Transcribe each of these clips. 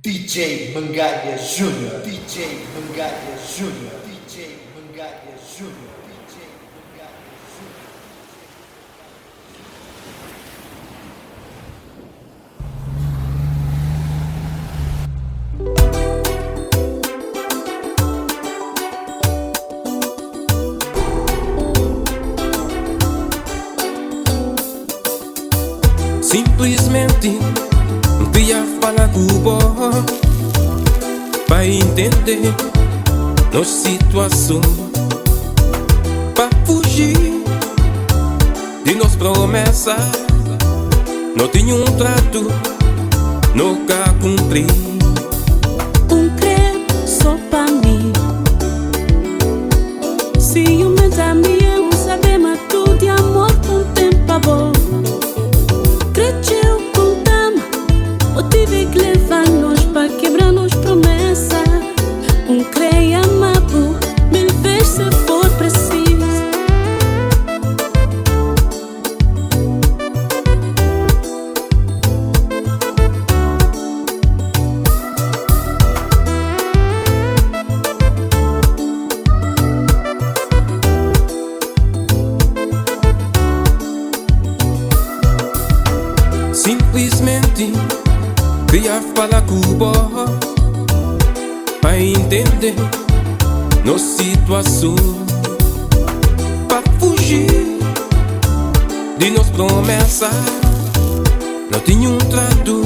DJ Mangalha Júnior, DJ Mangalha Júnior, DJ Mangalha Júnior, DJ Mangalha Júnior. Simplesmente queria falar com o bom para entender nossa situação, para fugir de nossa promessa. Não tinha um trato, nunca cumpri. Credo só para mim. Ciumento a mim é um saber, mas tudo de amor com tempo a bom. Cresceu com dama, eu tive que levar nós para quebrar nos promessa. Creia amado, mil vezes se for preciso. Simplesmente queria falar com o bom para entender nossa situação, para fugir de nossa promessa. Não tinha um trato,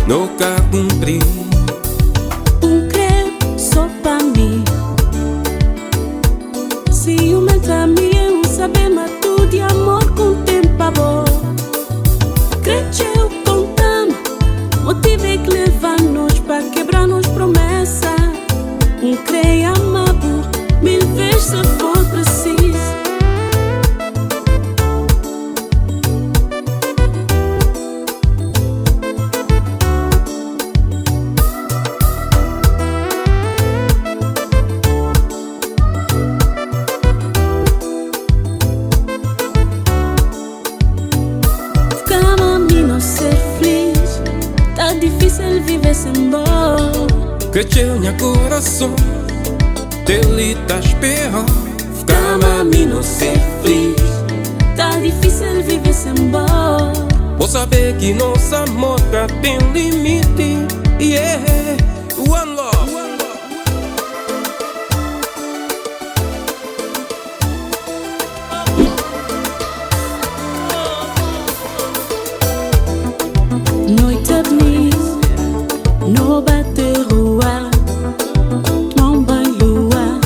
nunca cumpri. Credo só para mim. Ciumento a mim é um saber, mas tudo de amor com tempo a bom. Cresceu com dama, eu tive que levar nós para quebrar nos promessa. Creia amado, mil vezes se for preciso. Ficava a mim não ser feliz, tá difícil viver sem dor. Cresceu meu coração, ele tá esperando. Ficava a mim não ser feliz, tá difícil viver sem dor. vou saber que nosso amor já tem limite. Yeah, one love. Noite bonita, no bater rua, tomar banho lua,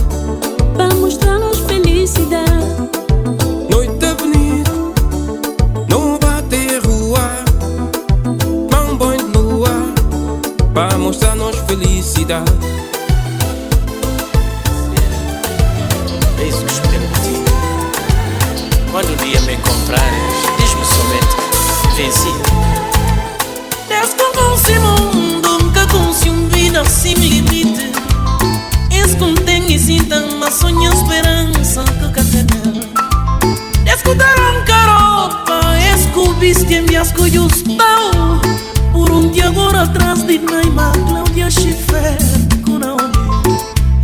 para mostrar-nos felicidade. Noite bonita, não bater rua, tomar banho de lua, para mostrar-nos felicidade. É isso que espero de ti. Quando um dia me encontrares, diz-me somente venci. Desconhece mundo, nunca conheci vida sem limite. Escontém e sinta uma sonha esperança que catena. Escutaram caropa, escobiste em minhas coios pau. Por um dia agora atrás de Naima, Cláudia Schiffer, com Naomi.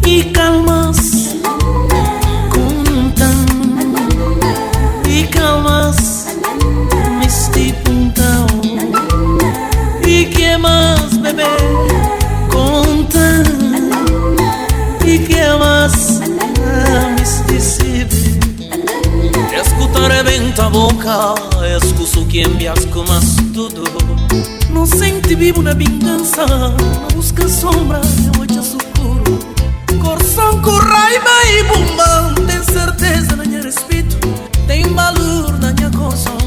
E calmas, contam. E calmas, misty puntão. E que mais, bebê, conta. E que mais, misticidade. Escutar rebenta a boca, escuso que envias como tudo. Não sente vivo na vingança, não busca sombra, eu olho escuro. Coração com raiva e bomba, tem certeza na minha respeito. Tem valor na minha coração,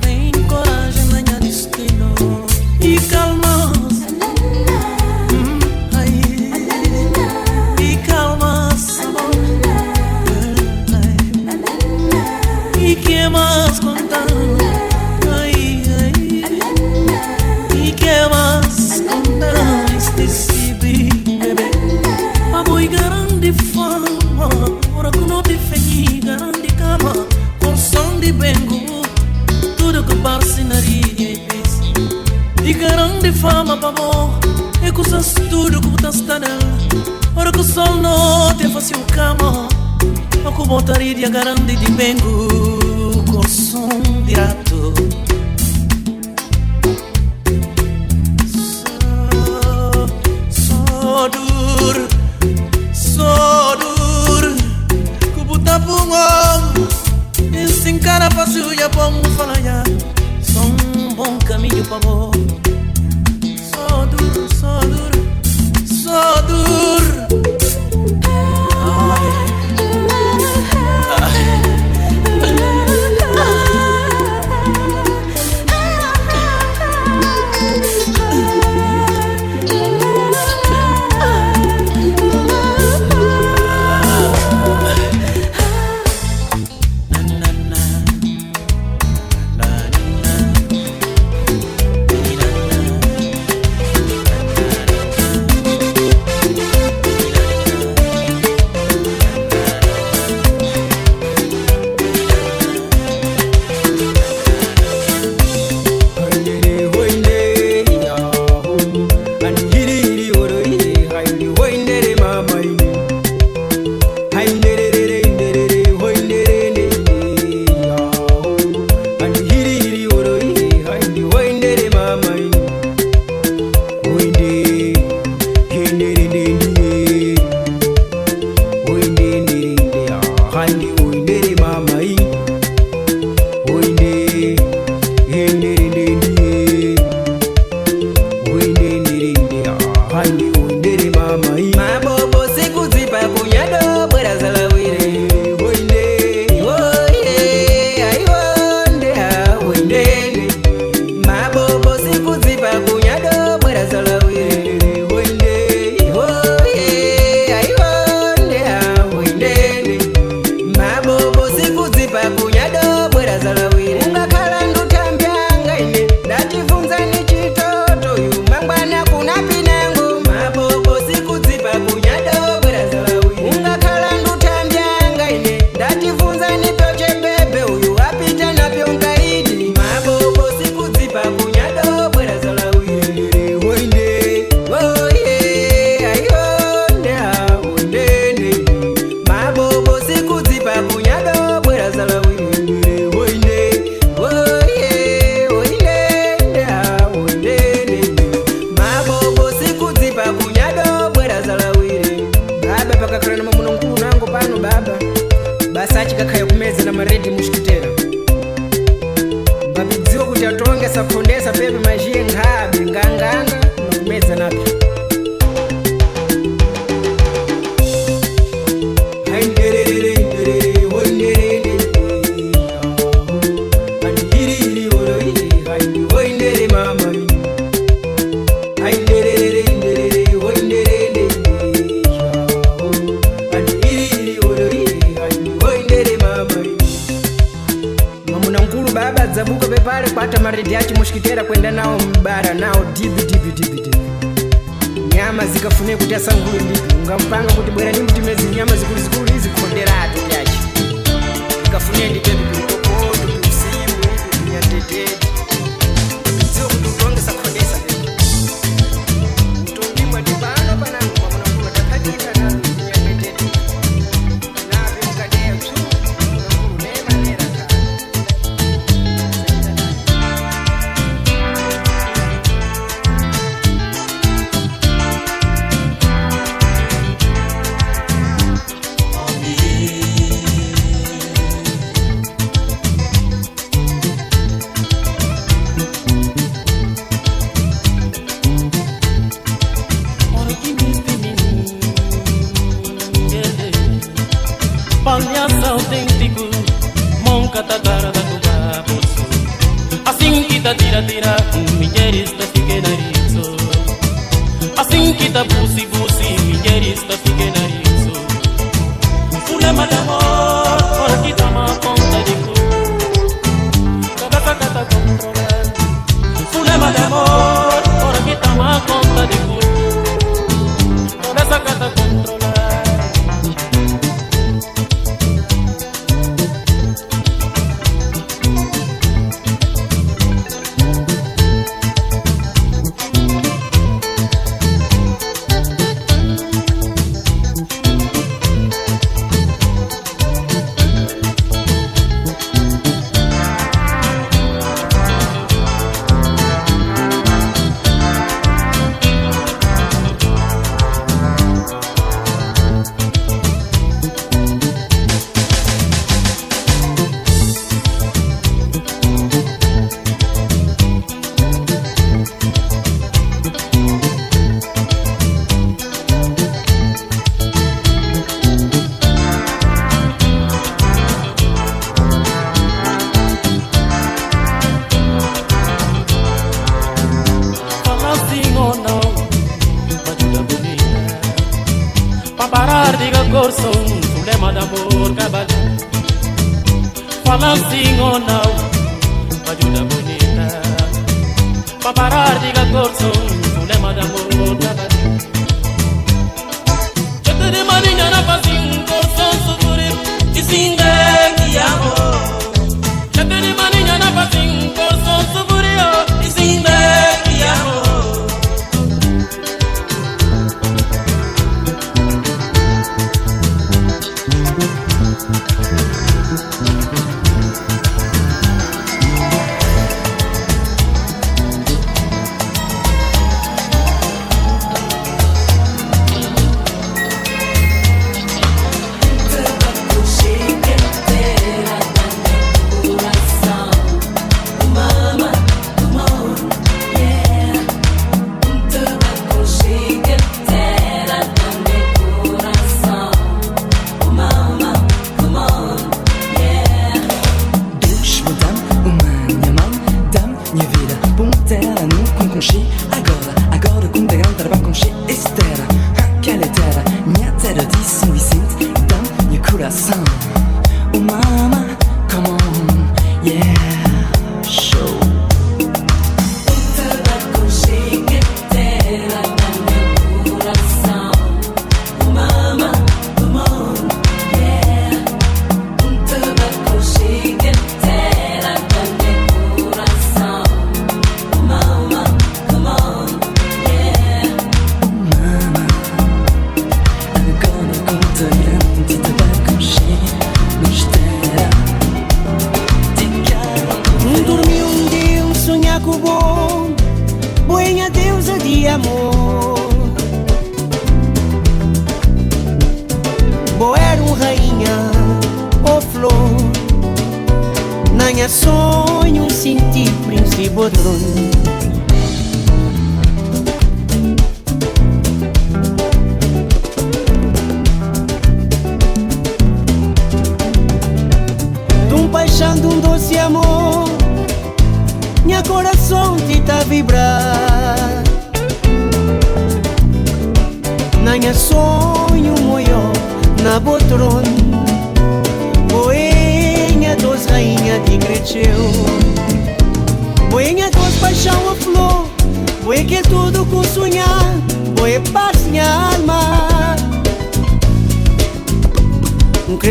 tem coragem na minha destino. E calmas, e calmas, amor. E que mais contar? E que mais contar? Este bebê, a boi grande fama, ora que não te fei, grande cama, porção de bengo, tudo que parcenaria e grande fama, pavô, e coisas tudo como tá estando. Ora que o sol não te faz o cama, eu que botaria de garante de bengo com som direto. So dur, que botar pungom, e se encara fácil e bom falar já, só bom caminho para amor. So dur, so dur, so dur. corso, um problema de amor cabal. Fala assim ou não, ajuda bonita. Pra parar de corso, um problema de amor cabal. Eu te de marinha na fazinha, corso sofrer, e sim que amor. Eu te de marinha na fazinha, corso sofrer, e sim que amor.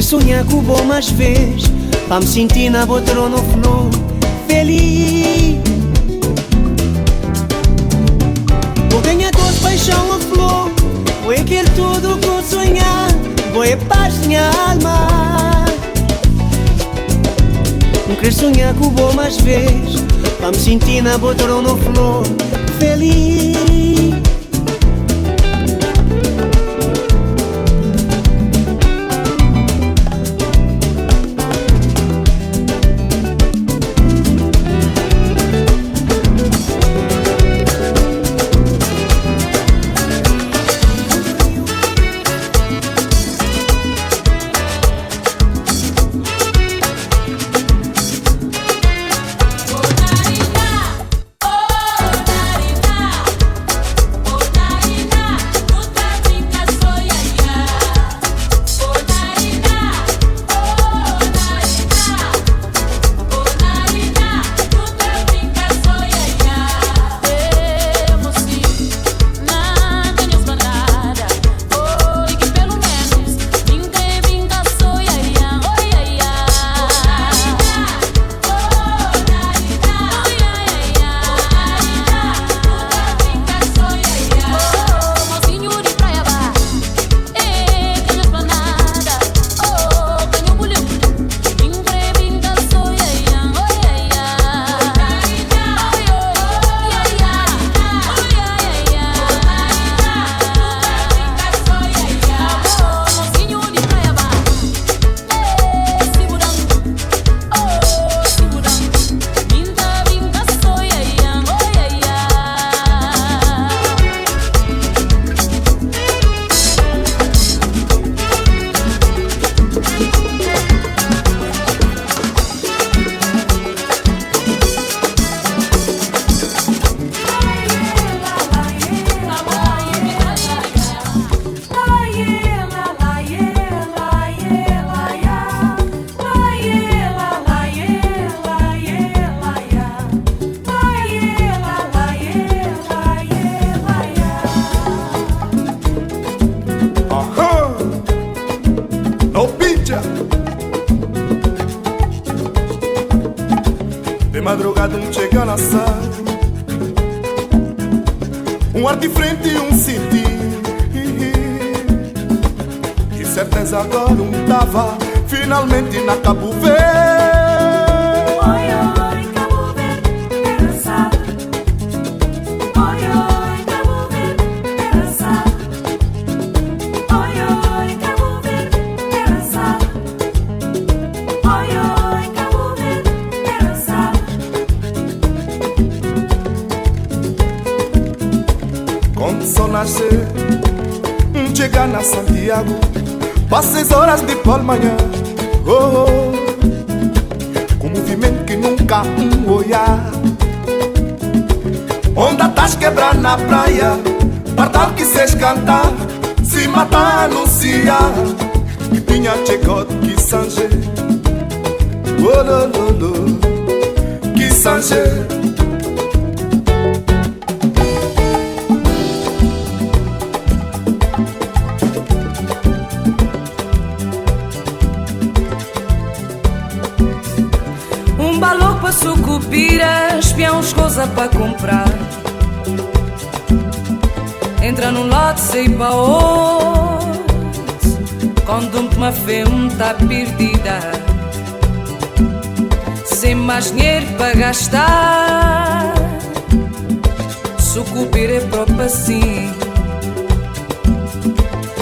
Sonhar com bom mais vez, pra me sentir na botrona flor feliz. Vou ganhar doce paixão a flor, vou querer tudo com sonhar, vou paz minha alma. Não quero sonhar com bom mais vez, pra me sentir na botrona flor feliz. nação. Um ar diferente e um sentir. E certeza agora um tava finalmente na Cabo Verde. Oi, oi, Cabo Verde, terra sal. Oi, oi, Cabo Verde, terra sal. Oi, oi, Cabo Verde, terra sal. Oi, oi, Cabo Verde, terra sal. Quando o sol nascer, chegar na Santiago, passa 6 horas de por manhã. Oh, oh, com movimento que nunca olhar. Onda estás quebrar na praia, pardal que cês cantar, se matar anunciar. E tinha chegado que sangue, oh, lo, lo, lo, que sangue. Pra sucupira, espião uns coisa pra comprar. Entra num lote, sei pra onde. Quando uma fé tá perdida, sem mais dinheiro pra gastar. Sucupira é próprio assim.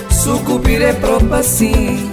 Sucupira é próprio assim.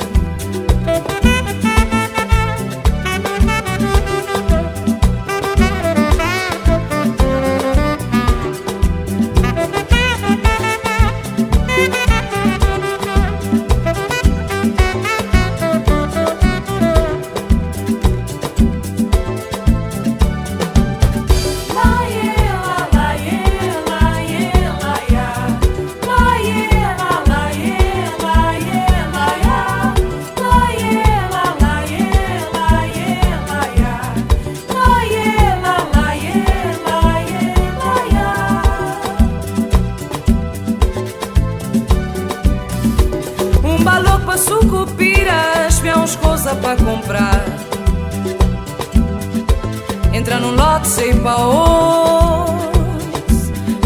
Pra comprar. Entra num lote, sei pra onde.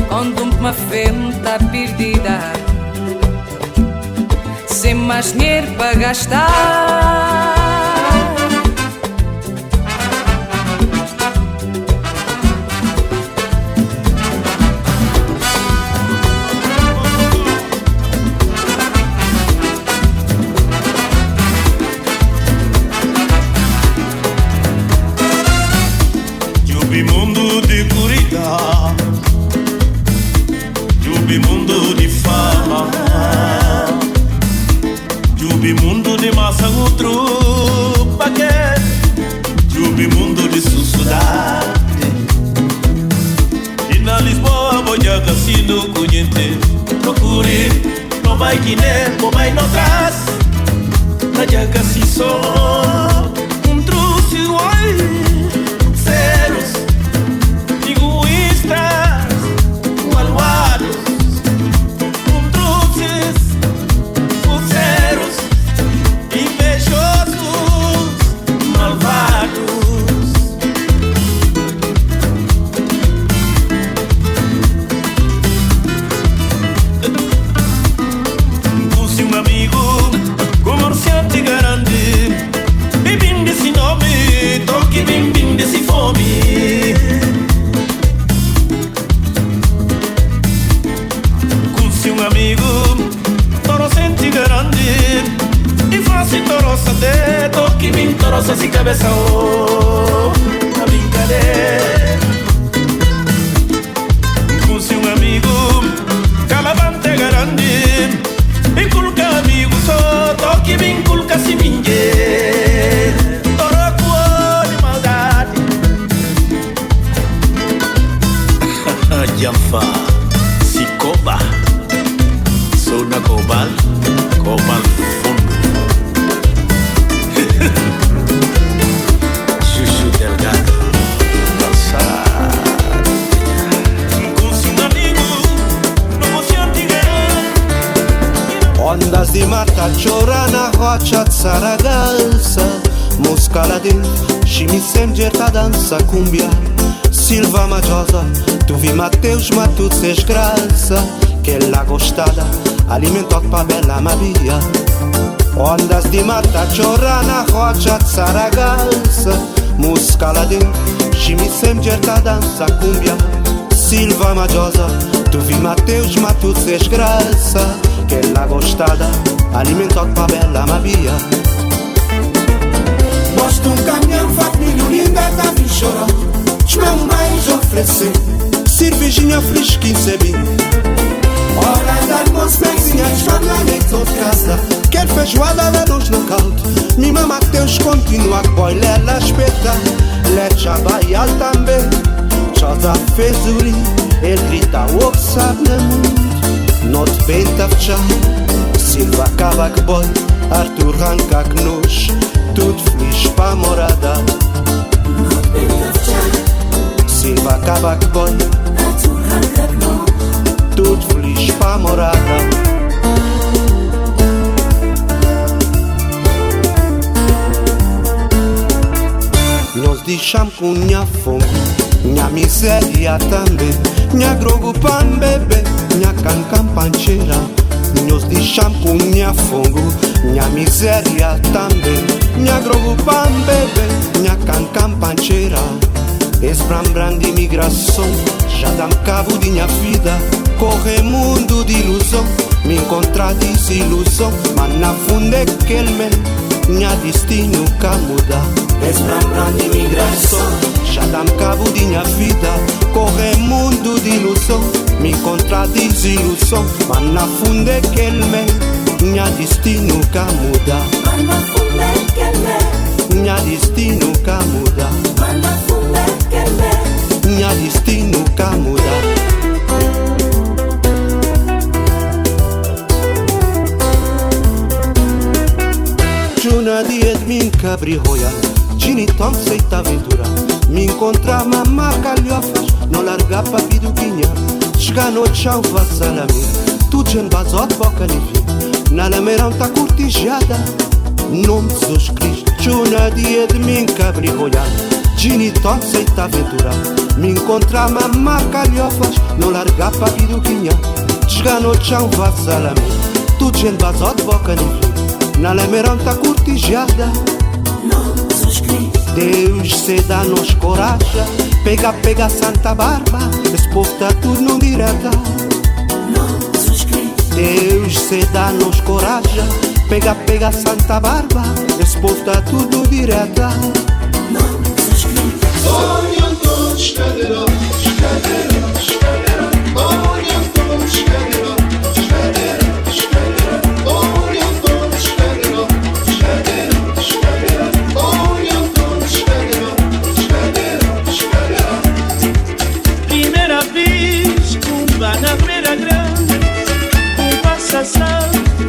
Quando uma fé tá perdida, sem mais dinheiro pra gastar. Mundo de corrida, mundo de fama, mundo de massa outro paquete, mundo de sociedade. E na Lisboa vou já cassino conhecer, procure, não vai que nem, não vai não traz. Na já cassi só, trouxe oi. Ceros, egoístas, malvados, truces, ceros, invejosos, malvados. Puse um amigo, comerciante grande, bem desse nome, toque bem desse fome. Conheci um amigo, torocente grande, e faço toroça de toque bem toroça se cabeça oh, na brincadeira. Conheci um amigo, calavante grande, e culca amigo só toque bem culca se mingue. Janfa, Sicoba, Zona Cobal, Cobal Fundo. Chuchu Delgado, dançar. Com seu amigo, não você Ondas de mata chora na rocha Saragossa, Muscaladil, și mi semger ta dansa cumbia. Silva Majosa, tu vi Mateus, mas tu ses graça. Que ela gostada, alimentou pra bela Maria. Ondas de mata, chora na rocha de Saragossa. Música lá dentro, chime sempre a dança cumbia. Silva Majosa, tu vi Mateus, mas tu ses graça. Que ela gostada, alimentou pra bela Maria. Gosto um caminhão, família linda, tá me chorando. Não mais oferecer cervejinha fresquinha, sebinho. Hora da almoço, mesinhas, vamos lá dentro de casa. Quer feijoada lá nos no caldo. Minha Mateus continua a boiler, ela espeta. Leite baial também. Chosa fez uri, ele grita o que sabe no mundo. Not benta fechar, Silva acaba que boi. Arthur arranca que nos, tudo feliz pra morada. Not benta fechar, Silva acaba que boi. Arthur arranca que nos, tudo feliz pra morada. Nós deixamos com minha fome, minha miséria também. Minha grogo pan bebê, minha cancan pancheira. Nós deixamos com minha fome, minha miséria também. Minha grogo pan bebê, minha cancan pancheira. Esbram de imigração, já dá cabo de minha vida. Corre mundo de ilusão, me encontrar desilusão. Mas na fundo é que ele minha destino que muda. Esbram de imigração, já dá cabo de minha vida. Corre mundo de ilusão, me encontrar desilusão. Mas na fundo é que ele minha destino que muda. Mas na fundo é que ele minha destino que muda. Mas na fundo é que ele minha destino que muda. Juna dia de mim cabri roya, Gini Tom seita aventura. Me encontrar mamá calhofas, não largar pra piduquinha. Chega no chão, faça la minha. Tu jen bazot boca livre. Na lameirão tá cortijada. Nome de Jesus Cristo. Juna dia de mim cabri roya, Gini Tom seita aventura. Me encontrar mamá calhofas, não largar pra piduquinha. Chega no chão, faça la minha. Tu jen bazot boca livre. Na lameirão tá cortijada. Deus se dá-nos coragem. Pega Santa Barba. Esse povo tá tudo no direta. Deus se dá-nos coragem. Pega Santa Barba. Esse povo tá tudo no direta. Olham todos, cadeiros, cadeiros, cadeiros. Olham todos, cadeiros.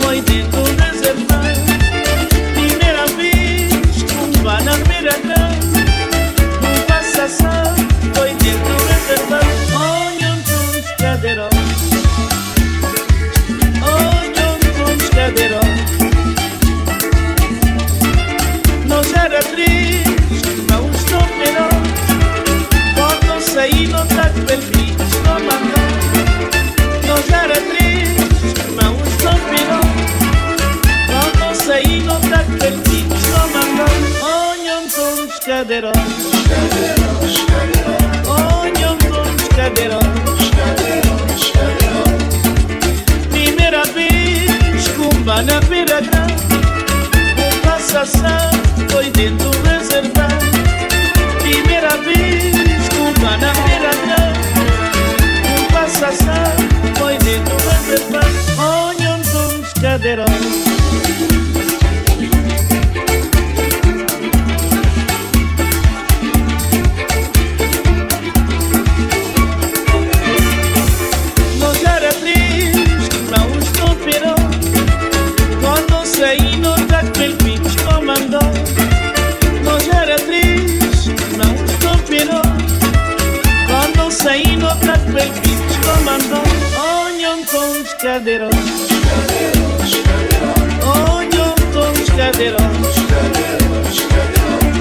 Foi dentro do reservado. Primeira vez que vai na beira grande. Passação foi dentro do reservado. Olham todos cadeiros. Olham todos cadeiros. Nós era triste, não estou melhor. Quando saí não tá perfeito, estou mandando. Nós era triste. Quando saí não tá perdido, só mandando. Olham todos cadeiros, cadeiros, cadeiros. Olham todos cadeiros, cadeiros, cadeiros. Primeira vez, cumba na beira grande. Passação foi dentro do reservado. Primeira vez, cumba na beira grande. Passação foi dentro do reservado. Olham todos cadeiros. Saí no prato bem bicho comandou. Olham todos cadeiros, cadeiros, cadeiros. Olham todos cadeiros, cadeiros, cadeiros.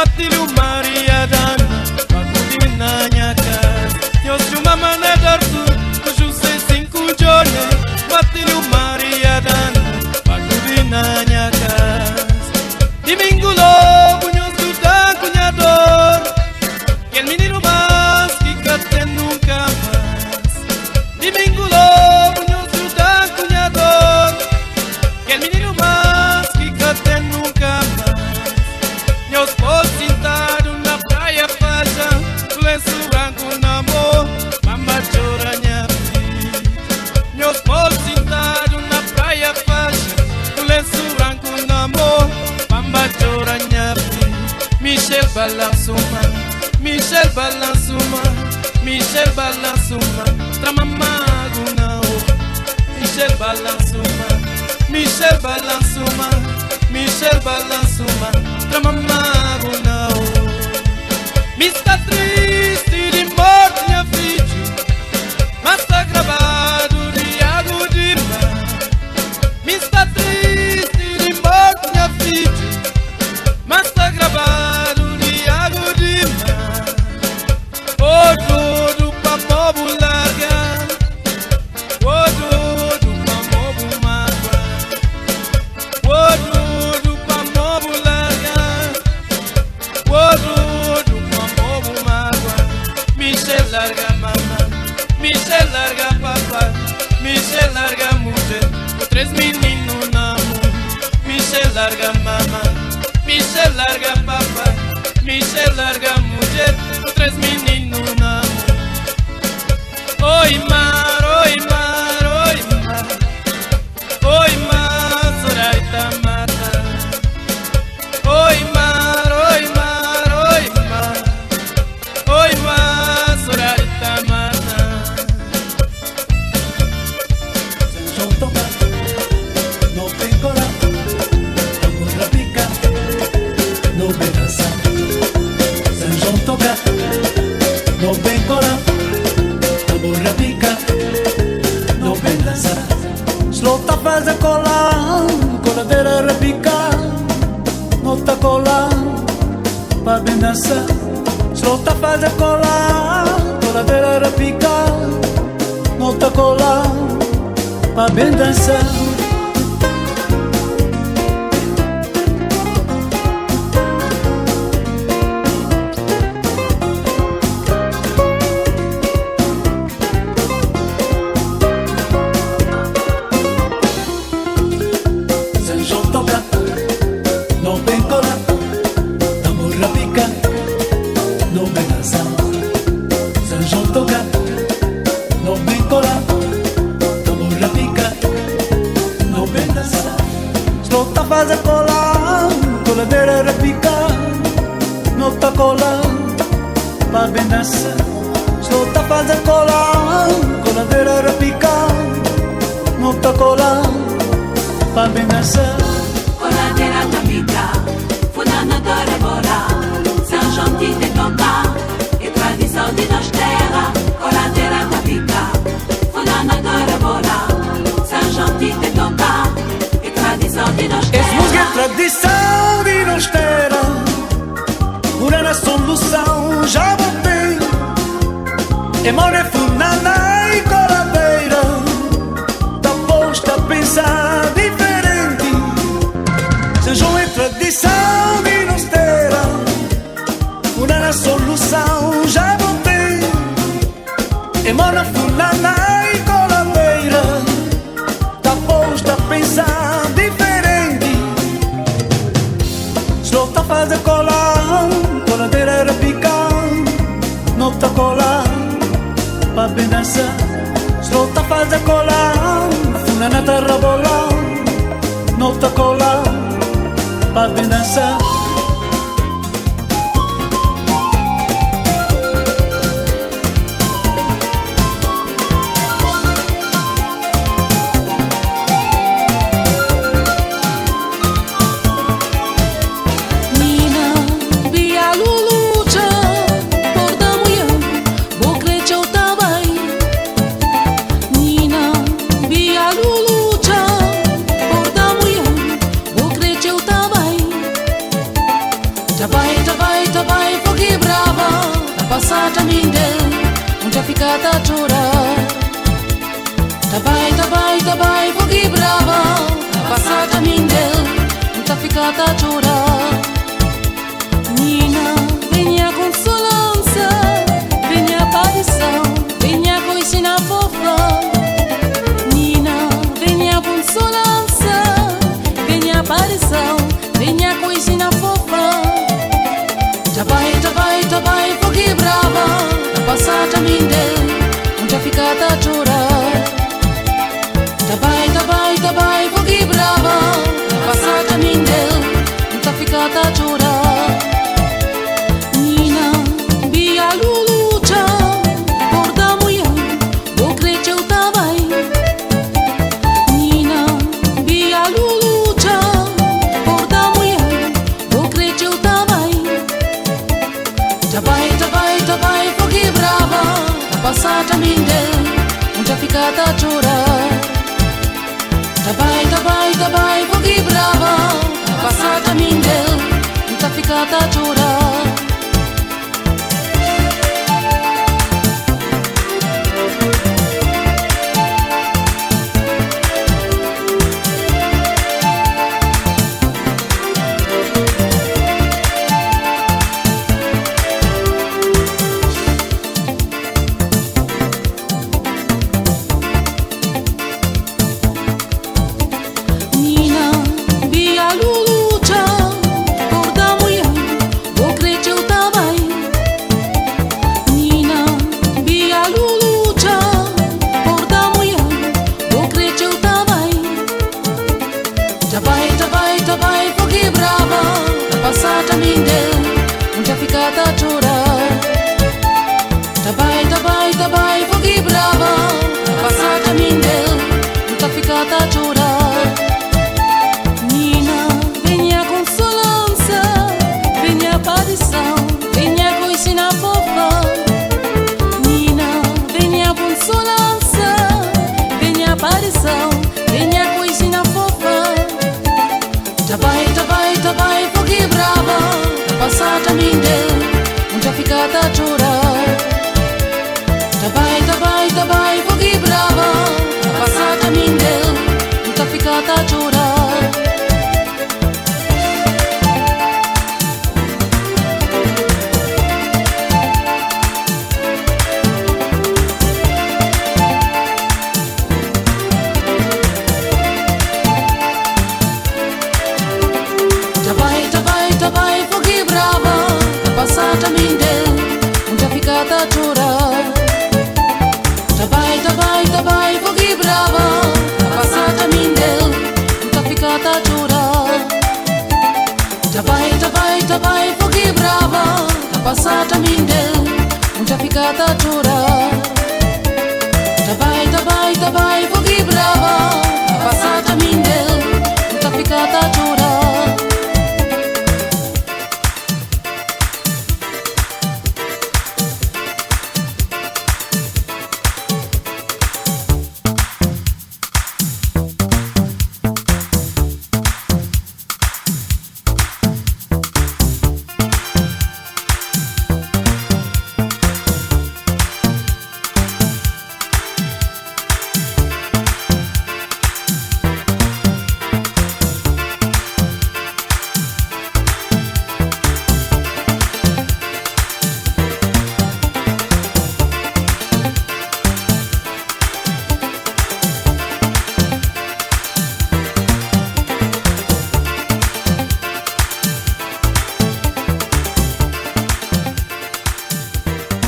Matilho Maria Dana, Pacudi na minha casa. Eu sou uma mané d'artu, eu sei 5 Johnny. Matilho Maria Dana, Pacudi na minha casa. Domingo logo, eu sou da cunhador. Aquele menino mais que cate nunca mais. Domingo logo, eu sou da cunhador. Aquele menino mais que cate nunca mais. Meus pôs sentados na praia faixa, lenço branco na mão, mama chora minha filha. Meus pôs sentados na praia faixa, lenço branco na mão, mama chora minha filha. Michel balançuma, Michel balançuma, Michel balançuma, tramamago não. Michel balançuma, Michel balançuma, Michel balançuma, tramamago não. Me está triste de morte minha filha, mas está gravado de água de mar. Me está triste de morte minha filha, mas está gravado de água de mar. O tudo pra povo largar, o tudo pra povo magoar, o tudo pra povo largar, o tudo pra povo magoar. Michel larga mamãe, Michel larga papai, Michel larga mulher, com 3 meninos na mão. Michel larga mamãe, Michel larga papai, Michel larga mulher, com 3 meninos na mão. Oi mar, oi mar, oi mar, oi mar, Zoraida mata. Oi mar, oi mar, oi mar, oi mar, Zoraida mata. São João toca, não tem cola, tambor repica, não vem dançar. São João toca, não vem cola, tambor repica, não vem dançar. Slota faz a cola, coladeira repica, não tá cola, pra bem dançar. Slota faz a cola, coladeira repica, não tá cola, pra bem dançar. São João toca, não vem cola, tambor repica, não vem dançar. São João toca, não vem cola, tambor repica, não vem dançar. Slota faz a cola, coladeira repica, não tá cola, pra bem dançar. Slota faz a cola, coladeira repica, não tá cola, pra bem dançar. Coladeira tapica, funana da bora, São João te toca, é tradição de nós terra. Coladeira tapica, funana da bora, São João te toca, é tradição de nós terra. Es música tradição de nós terra, pura na solução já voltei. É more funana e coladeira, tá posta a pensar diferente. São João é tradição de nós terra, pura na solução já voltei. É more funana e coladeira, tá posta a pensar diferente. Slota faz a cola, coladeira repica, não tá cola, pra bem dançar. Slota faz a cola, funana tá rabola, não tá cola, pra bem dançar. Nina, via lulucha, por da mulher, vou crescer também. Nina, via lulucha, por da mulher, vou crescer também. vai, foghi brava, la passata mindel, non ti ha ficata a giurare. Tabai, foghi brava, la passata mindel, non ti ha ficata a giurare. Nina, venia consolanza, venia aparição, venia coisina fofa. Nina, venia consolanza, venia aparição, venia coisina fofa. Tabai, foghi brava, la passata mindel, non ti ha ficata a giurare. Tabai, foghi brava, la passata mindel, non ti ha ficata a giurare. Nina, via lulucha, porta mulher, vou crescer o tabai. Nina, via lulucha, porta mulher, vou crescer o tabai. Tabai, foghi brava, la passata mindel, non ti ha ficata a giurare. Tabai, foghi brava, la passata mindel, non ti ha ficata a giurare. Nina, via lulucha, porta mulher, vou crescer o tabai. Nina, via lulucha, porta mulher, vou crescer o tabai. Tabai, foghi brava, la passata mindel, non ti ha ficata a giurare. Tabai, foghi brava, la passata mindel, non ti ha ficata a giurare. Nina, venia consolanza, venia aparição, venia coisina fofa. Nina, venia consolanza, venia aparição, venia coisina fofa. Tabai, foghi brava, la passata mindel, non ti ha ficata a giurare. Tabai, foghi brava, la passata mindel, non ti ha ficata a giurare. Tabai, foghi brava, la passata mindel, non ti ha ficata a giurare. Tabai, foghi brava, la passata mindel, non ti ha ficata a giurare. Tabai, foghi brava, la passata mindel, non ti ha ficata a giurare. Tabai, foghi brava, la passata mindel, non ti ha ficata a giurare.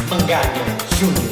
Mangaia Júnior.